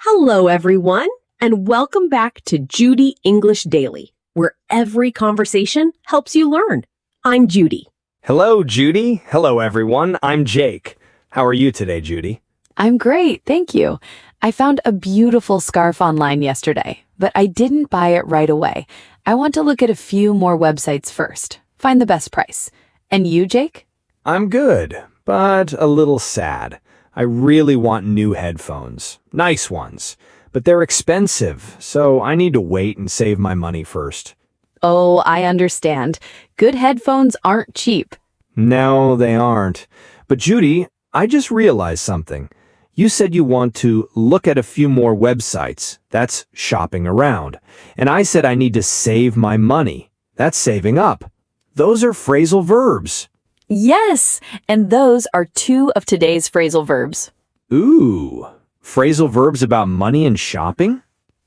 Hello, everyone, and welcome back to Judy English Daily, where every conversation helps you learn. I'm Judy. Hello, Judy. Hello, everyone. I'm Jake. How are you today, Judy? I'm great, thank you. I found a beautiful scarf online yesterday, but I didn't buy it right away. I want to look at a few more websites first, find the best price. And you, Jake? I'm good, but a little sad. I really want new headphones. Nice ones. But they're expensive, so I need to wait and save my money first. Oh, I understand. Good headphones aren't cheap. No, they aren't. But Judy, I just realized something. You said you want to look at a few more websites. That's shopping around. And I said I need to save my money. That's saving up. Those are phrasal verbs. Yes, and those are two of today's phrasal verbs. Ooh, phrasal verbs about money and shopping?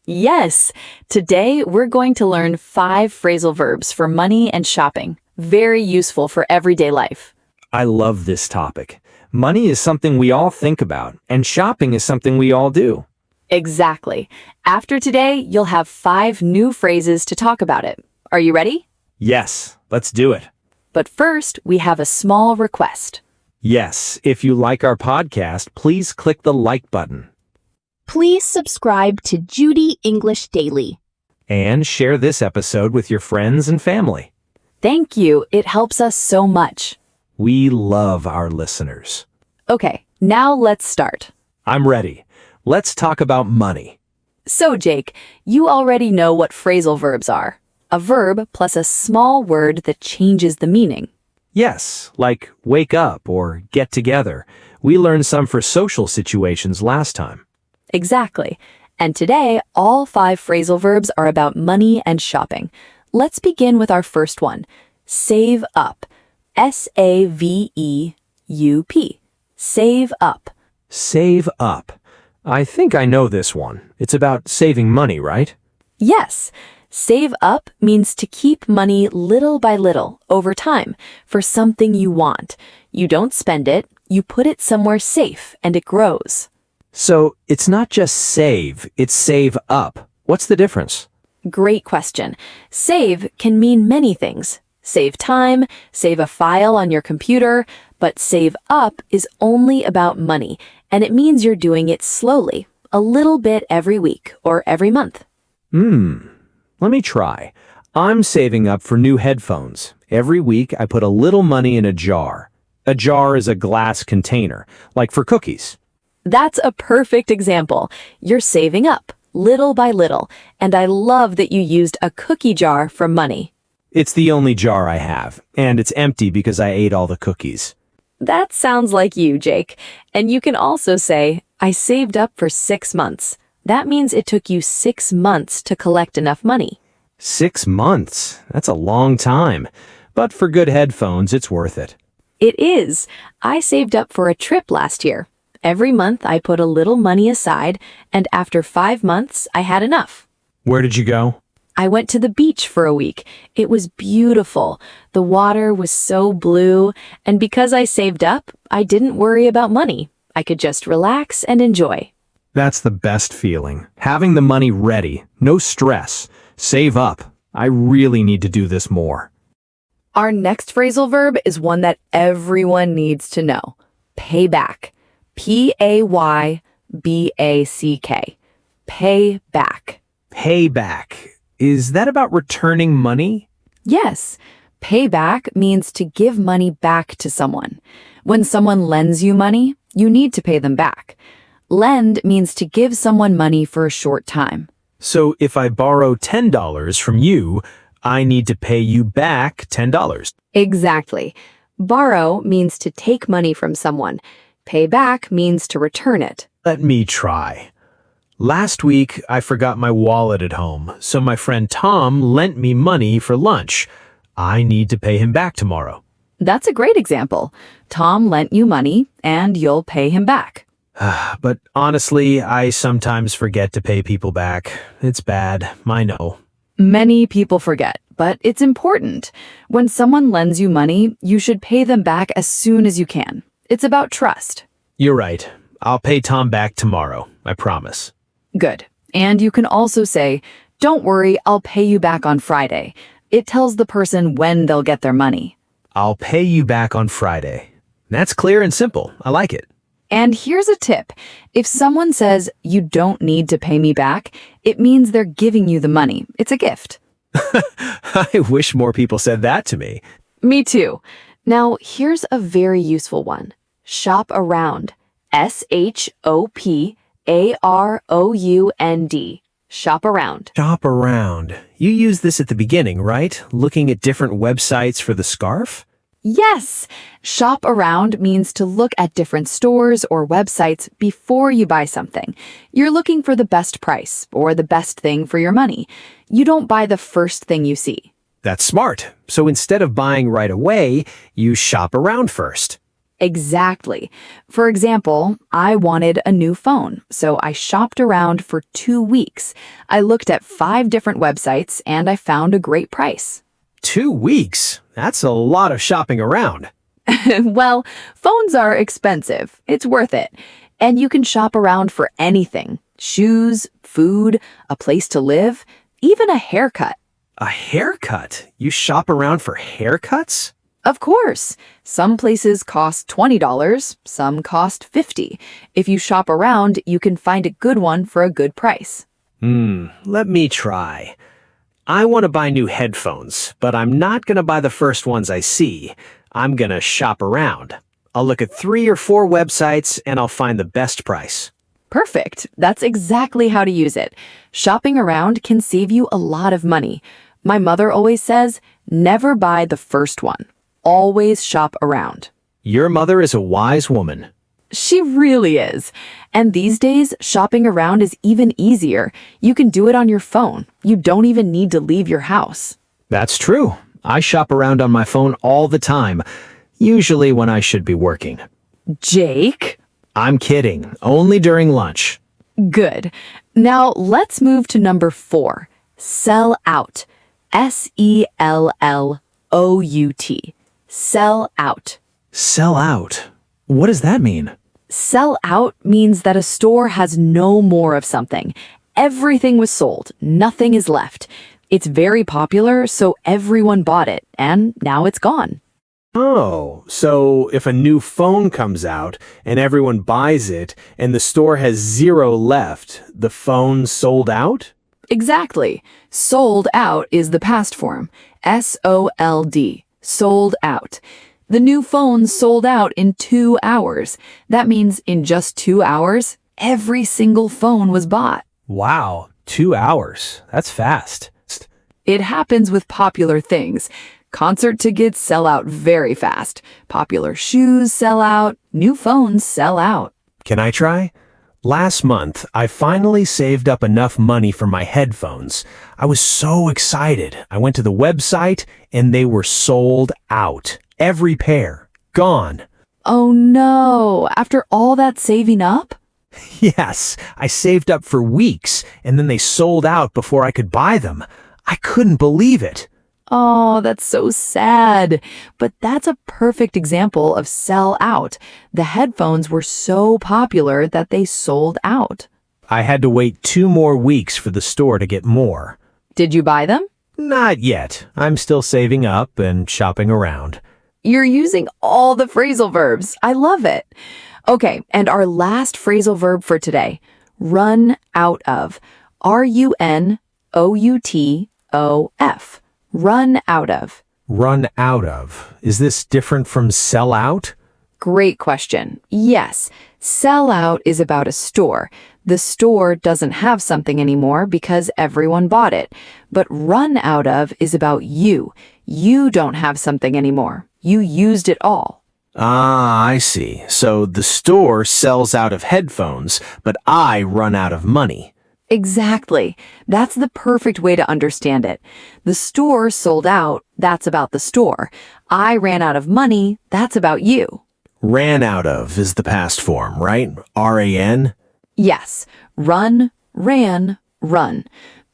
Yes, today we're going to learn 5 phrasal verbs for money and shopping. Very useful for everyday life. I love this topic. Money is something we all think about, and shopping is something we all do. Exactly. After today, you'll have 5 new phrases to talk about it. Are you ready? Yes, let's do it. But first, we have a small request. Yes, if you like our podcast, please click the like button. Please subscribe to Judy English Daily. And share this episode with your friends and family. Thank you. It helps us so much. We love our listeners. Okay, now let's start. I'm ready. Let's talk about money. So, Jake, you already know what phrasal verbs are. A verb plus a small word that changes the meaning. Yes, like wake up or get together. We learned some for social situations last time. Exactly. And today, all 5 phrasal verbs are about money and shopping. Let's begin with our first one. Save up. S-A-V-E-U-P. Save up. Save up. I think I know this one. It's about saving money, right? Yes. Save up means to keep money little by little over time for something you want. You don't spend it, you put it somewhere safe and it grows. So it's not just save, it's save up. What's the difference? Great question. Save can mean many things. Save time, save a file on your computer, but save up is only about money, and it means you're doing it slowly, a little bit every week or every month. Let me try. I'm saving up for new headphones. Every week I put a little money in a jar. A jar is a glass container, like for cookies. That's a perfect example. You're saving up, little by little, and I love that you used a cookie jar for money. It's the only jar I have, and it's empty because I ate all the cookies. That sounds like you, Jake. And you can also say, I saved up for 6 months. That means it took you 6 months to collect enough money. 6 months? That's a long time. But for good headphones, it's worth it. It is. I saved up for a trip last year. Every month I put a little money aside, and after 5 months, I had enough. Where did you go? I went to the beach for a week. It was beautiful. The water was so blue, and because I saved up, I didn't worry about money. I could just relax and enjoy. That's the best feeling. Having the money ready. No stress. Save up. I really need to do this more. Our next phrasal verb is one that everyone needs to know. Pay back. P-A-Y-B-A-C-K. Pay back. Pay back. Is that about returning money? Yes. Pay back means to give money back to someone. When someone lends you money, you need to pay them back. Lend means to give someone money for a short time. So if I borrow $10 from you, I need to pay you back $10. Exactly. Borrow means to take money from someone. Pay back means to return it. Let me try. Last week, I forgot my wallet at home, so my friend Tom lent me money for lunch. I need to pay him back tomorrow. That's a great example. Tom lent you money, and you'll pay him back. But honestly, I sometimes forget to pay people back. It's bad, I know. Many people forget, but it's important. When someone lends you money, you should pay them back as soon as you can. It's about trust. You're right. I'll pay Tom back tomorrow, I promise. Good. And you can also say, "Don't worry, I'll pay you back on Friday." It tells the person when they'll get their money. I'll pay you back on Friday. That's clear and simple. I like it. And here's a tip. If someone says, "You don't need to pay me back," it means they're giving you the money. It's a gift. I wish more people said that to me. Me too. Now, here's a very useful one. Shop around. SHOPAROUND. Shop around. Shop around. You use this at the beginning, right? Looking at different websites for the scarf? Yes! Shop around means to look at different stores or websites before you buy something. You're looking for the best price or the best thing for your money. You don't buy the first thing you see. That's smart. So instead of buying right away, you shop around first. Exactly. For example, I wanted a new phone, so I shopped around for 2 weeks. I looked at 5 different websites and I found a great price. 2 weeks? That's a lot of shopping around. Well, phones are expensive. It's worth it. And you can shop around for anything. Shoes, food, a place to live, even a haircut. A haircut? You shop around for haircuts? Of course. Some places cost $20, some cost $50. If you shop around, you can find a good one for a good price. Let me try. I want to buy new headphones, but I'm not going to buy the first ones I see. I'm going to shop around. I'll look at 3 or 4 websites and I'll find the best price. Perfect. That's exactly how to use it. Shopping around can save you a lot of money. My mother always says, never buy the first one. Always shop around. Your mother is a wise woman. She really is. And these days, shopping around is even easier. You can do it on your phone. You don't even need to leave your house. That's true. I shop around on my phone all the time, usually when I should be working. Jake? I'm kidding. Only during lunch. Good. Now let's move to number 4. Sell out. SELLOUT. Sell out. Sell out. What does that mean? Sell out means that a store has no more of something. Everything was sold. Nothing is left. It's very popular, so everyone bought it, and now it's gone. Oh, so if a new phone comes out and everyone buys it and the store has 0 left, the phone sold out? Exactly. Sold out is the past form. SOLD. Sold out. The new phone sold out in 2 hours. That means in just 2 hours, every single phone was bought. Wow, 2 hours. That's fast. It happens with popular things. Concert tickets sell out very fast. Popular shoes sell out. New phones sell out. Can I try? Last month, I finally saved up enough money for my headphones. I was so excited. I went to the website and they were sold out. Every pair. Gone. Oh no, after all that saving up? Yes, I saved up for weeks and then they sold out before I could buy them. I couldn't believe it. Oh, that's so sad. But that's a perfect example of sell out. The headphones were so popular that they sold out. I had to wait 2 more weeks for the store to get more. Did you buy them? Not yet. I'm still saving up and shopping around. You're using all the phrasal verbs. I love it. Okay, and our last phrasal verb for today, run out of. RUNOUTOF. Run out of. Run out of. Is this different from sell out? Great question. Yes, sell out is about a store. The store doesn't have something anymore because everyone bought it. But run out of is about you. You don't have something anymore. You used it all. Ah, I see. So the store sells out of headphones, but I run out of money. Exactly. That's the perfect way to understand it. The store sold out, that's about the store. I ran out of money, that's about you. Ran out of is the past form, right? RAN? Yes. Run, ran, run.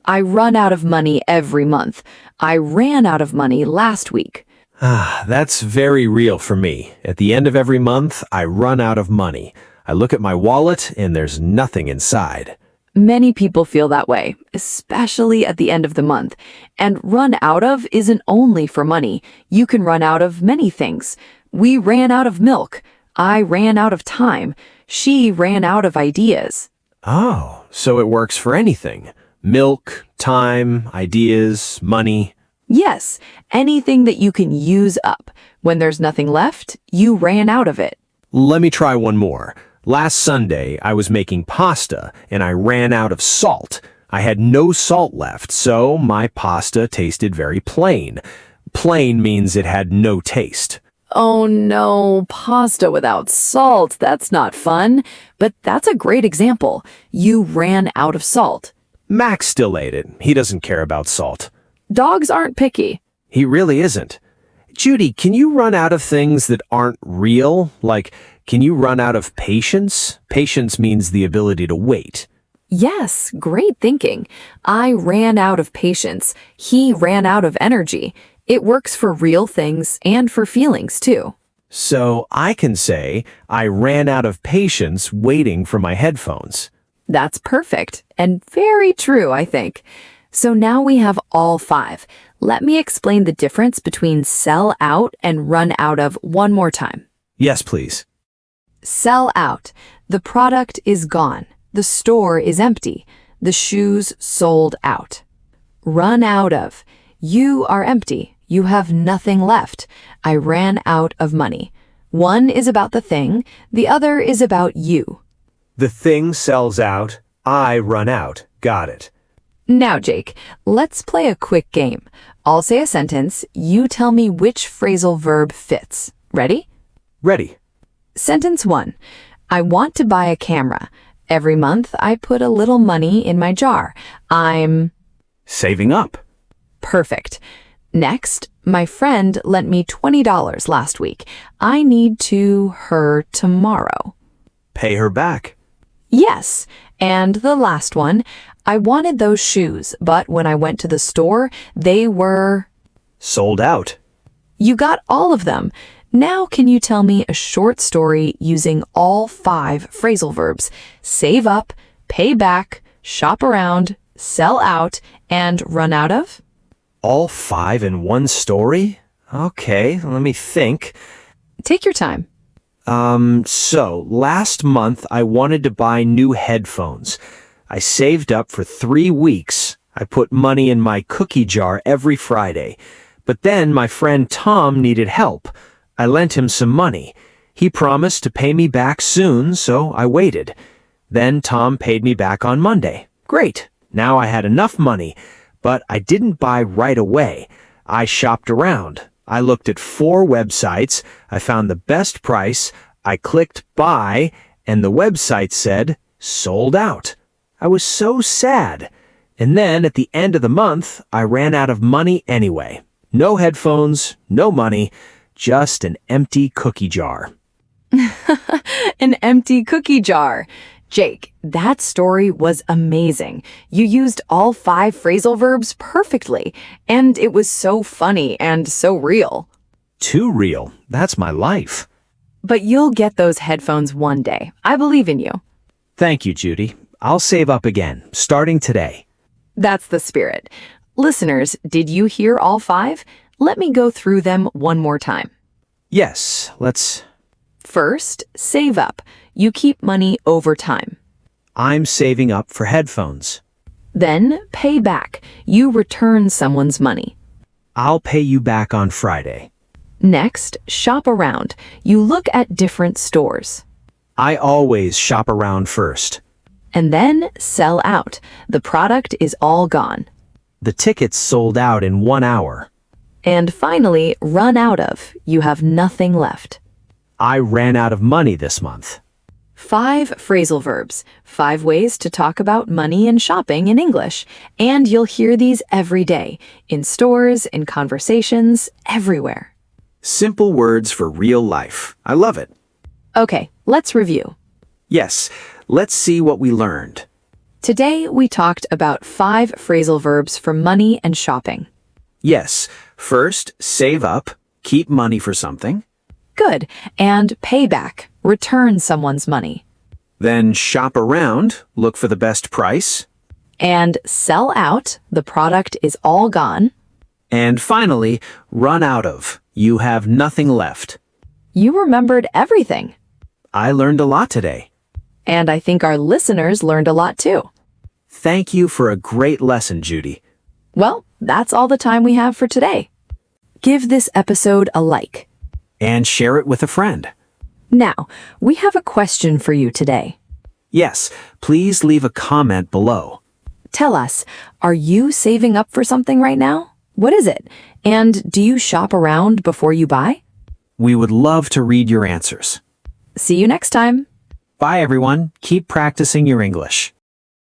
I run out of money every month. I ran out of money last week. Ah, that's very real for me. At the end of every month, I run out of money. I look at my wallet and there's nothing inside. Many people feel that way, especially at the end of the month. And run out of isn't only for money. You can run out of many things. We ran out of milk. I ran out of time. She ran out of ideas. Oh, so it works for anything. Milk, time, ideas, money. Yes, anything that you can use up. When there's nothing left, you ran out of it. Let me try one more. Last Sunday, I was making pasta and I ran out of salt. I had no salt left, so my pasta tasted very plain. Plain means it had no taste. Oh no, pasta without salt. That's not fun. But that's a great example. You ran out of salt. Max still ate it. He doesn't care about salt. Dogs aren't picky. He really isn't. Judy, can you run out of things that aren't real? Like, can you run out of patience? Patience means the ability to wait. Yes, great thinking. I ran out of patience. He ran out of energy. It works for real things and for feelings too. So I can say, I ran out of patience waiting for my headphones. That's perfect and very true, I think. So now we have all 5. Let me explain the difference between sell out and run out of one more time. Yes, please. Sell out. The product is gone. The store is empty. The shoes sold out. Run out of. You are empty. You have nothing left. I ran out of money. One is about the thing. The other is about you. The thing sells out. I run out. Got it. Now, Jake, let's play a quick game. I'll say a sentence. You tell me which phrasal verb fits. Ready? Ready. Sentence 1. I want to buy a camera. Every month, I put a little money in my jar. I'm Saving up. perfect. Next, my friend lent me $20 last week. I need to her tomorrow. Pay her back. Yes. And the last one, I wanted those shoes, but when I went to the store, they were... Sold out. You got all of them. Now can you tell me a short story using all 5 phrasal verbs? Save up, pay back, shop around, sell out, and run out of? All 5 in one story? Okay, let me think. Take your time. So last month I wanted to buy new headphones. I saved up for 3 weeks. I put money in my cookie jar every Friday. But then my friend Tom needed help. I lent him some money. He promised to pay me back soon, so I waited. Then Tom paid me back on Monday. Great. Now I had enough money. But I didn't buy right away. I shopped around. I looked at 4 websites. I found the best price. I clicked buy, and the website said sold out. I was so sad. And then at the end of the month, I ran out of money anyway. No headphones, no money, just an empty cookie jar. An empty cookie jar. Jake, that story was amazing. You used all 5 phrasal verbs perfectly, and it was so funny and so real. Too real. That's my life. But you'll get those headphones one day. I believe in you. Thank you, Judy. I'll save up again, starting today. That's the spirit. Listeners, did you hear all 5? Let me go through them one more time. Yes, let's... First, save up. You keep money over time. I'm saving up for headphones. Then, pay back. You return someone's money. I'll pay you back on Friday. Next, shop around. You look at different stores. I always shop around first. And then, sell out. The product is all gone. The tickets sold out in 1 hour. And finally, run out of. You have nothing left. I ran out of money this month. 5 phrasal verbs, 5 ways to talk about money and shopping in English. And you'll hear these every day, in stores, in conversations, everywhere. Simple words for real life. I love it. Okay, let's review. Yes, let's see what we learned. Today, we talked about 5 phrasal verbs for money and shopping. Yes, first, save up, keep money for something. Good. And pay back, return someone's money. Then shop around, look for the best price. And sell out, the product is all gone. And finally, run out of, you have nothing left. You remembered everything. I learned a lot today. And I think our listeners learned a lot too. Thank you for a great lesson, Judy. Well, that's all the time we have for today. Give this episode a like. And share it with a friend. Now, we have a question for you today. Yes, please leave a comment below. Tell us, are you saving up for something right now? What is it? And do you shop around before you buy? We would love to read your answers. See you next time. Bye, everyone. Keep practicing your English.